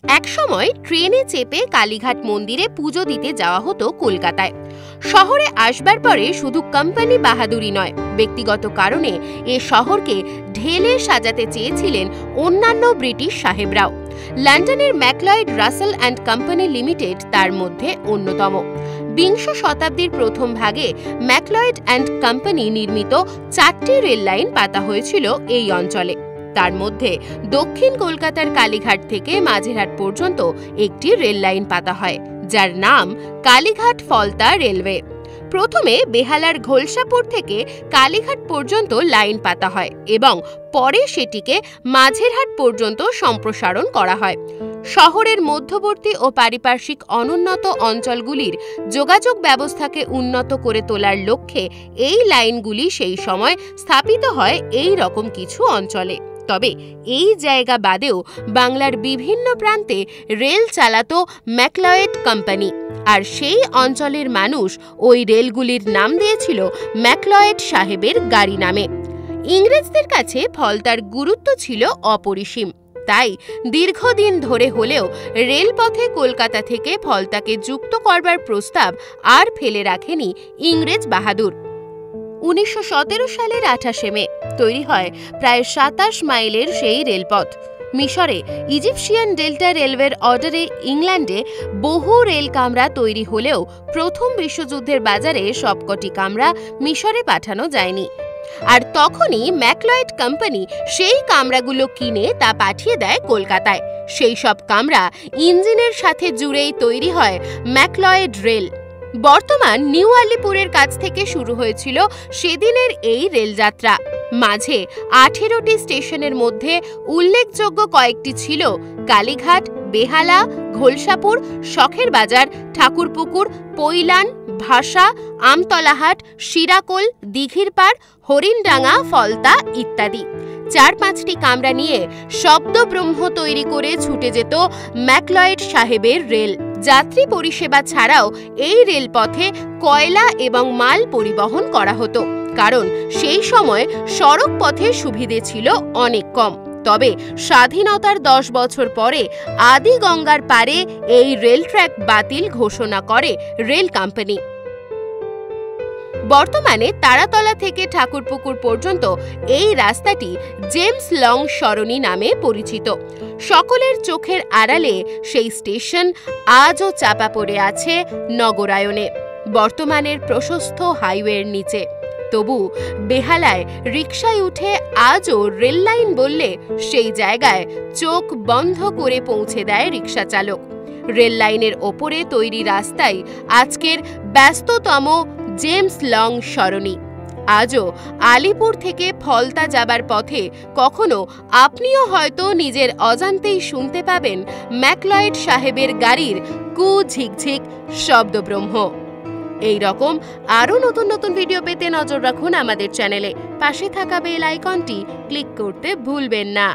একসময় ট্রেনে চেপে কালীঘাট মন্দিরে পুজো দিতে যাওয়া হতো কলকাতায়। শহরে আসবার পরে শুধু কোম্পানি বাহাদুরি নয়, ব্যক্তিগত কারণে এ শহরকে ঢেলে সাজাতে চেয়েছিলেন অন্যান্য ব্রিটিশ সাহেবরাও। লন্ডনের McLeod Russel and company limited তার মধ্যে অন্যতম। বিংশ শতাব্দীর প্রথম ভাগে ম্যাকলয়েড অ্যান্ড কোম্পানি নির্মিত 4টি রেল লাইন পাতা হয়েছিল এই অঞ্চলে। তার মধ্যে দক্ষিণ কলকাতার কালীঘাট থেকে মাঝেরহাট পর্যন্ত একটি রেল লাইন পাতা হয়, যার নাম কালীঘাট ফলতা রেলওয়ে। প্রথমে বেহালার ঘোলসাপুর থেকে কালীঘাট পর্যন্ত লাইন পাতা হয় এবং পরে সেটিকে মাঝেরহাট পর্যন্ত সম্প্রসারণ করা হয়। শহরের মধ্যবর্তী ও পারিপার্শ্বিক অনুন্নত অঞ্চলগুলির যোগাযোগ ব্যবস্থাকে উন্নত করে তোলার লক্ষ্যে এই লাইনগুলি সেই সময় স্থাপিত হয় এই রকম কিছু অঞ্চলে। তবে এই জায়গা বাদেও বাংলার বিভিন্ন প্রান্তে রেল চালাতো ম্যাকলয়েড কোম্পানি, আর সেই অঞ্চলের মানুষ ওই রেলগুলির নাম দিয়েছিল ম্যাকলয়েড সাহেবের গাড়ি নামে। ইংরেজদের কাছে ফলতার গুরুত্ব ছিল অপরিসীম, তাই দীর্ঘদিন ধরে হলেও রেলপথে কলকাতা থেকে ফলতাকে যুক্ত করবার প্রস্তাব আর ফেলে রাখেনি ইংরেজ বাহাদুর। 1917 সালের 28 মে তৈরি হয় প্রায় 27 মাইলের সেই রেলপথ। মিশরে ইজিপশিয়ান ডেল্টা রেলওয়ের অর্ডারে ইংল্যান্ডে বহু রেল কামরা তৈরি হলেও প্রথম বিশ্বযুদ্ধের বাজারে সবকটি কামরা মিশরে পাঠানো যায়নি। আর তখনই ম্যাকলয়েড কোম্পানি সেই কামরাগুলো কিনে তা পাঠিয়ে দেয় কলকাতায়। সেই সব কামরা ইঞ্জিনের সাথে জুড়েই তৈরি হয় ম্যাকলয়েড রেল। বর্তমান নিউ আলিপুরের কাছ থেকে শুরু হয়েছিল সেদিনের এই রেলযাত্রা। মাঝে 18টি স্টেশনের মধ্যে উল্লেখযোগ্য কয়েকটি ছিল কালীঘাট, বেহালা, ঘোলসাপুর, শখের বাজার, ঠাকুরপুকুর, পৈলান, ভাষা, আমতলাহাট, শিরাকোল, দিঘিরপাড়, হরিণডাঙ্গা, ফলতা ইত্যাদি। 4-5টি কামরা নিয়ে শব্দব্রহ্ম তৈরি করে ছুটে যেত ম্যাকলয়েড সাহেবের রেল। যাত্রী পরিষেবা ছাড়াও এই রেলপথে কয়লা এবং মাল পরিবহন করা হতো, কারণ সেই সময় সড়ক পথে সুবিধে ছিল অনেক কম। তবে স্বাধীনতার 10 বছর পরে আদি গঙ্গার পারে এই রেল ট্র্যাক বাতিল ঘোষণা করে রেল কোম্পানি। বর্তমানে তারাতলা থেকে ঠাকুরপুকুর পর্যন্ত এই রাস্তাটি জেমস লং সরণি নামে পরিচিত। সকলের চোখের আড়ালে সেই স্টেশন আজও চাপা পড়ে আছে নগরায়নে, বর্তমানের প্রশস্ত হাইওয়ের নিচে। তবু বেহালায় রিকশায় উঠে আজও রেল লাইন বললে সেই জায়গায় চোখ বন্ধ করে পৌঁছে দেয় রিকশা চালক। রেল লাইনের ওপরে তৈরি রাস্তায় আজকের ব্যস্ততম জেমস লং সরণি। আজও আলিপুর থেকে ফলতা যাবার পথে কখনো আপনিও হয়তো নিজের অজান্তেই শুনতে পাবেন ম্যাকলয়েড সাহেবের গাড়ির কু ঝিকঝিক শব্দব্রহ্ম। এই রকম আরও নতুন নতুন ভিডিও পেতে নজর রাখুন আমাদের চ্যানেলে। পাশে থাকা বেল আইকনটি ক্লিক করতে ভুলবেন না।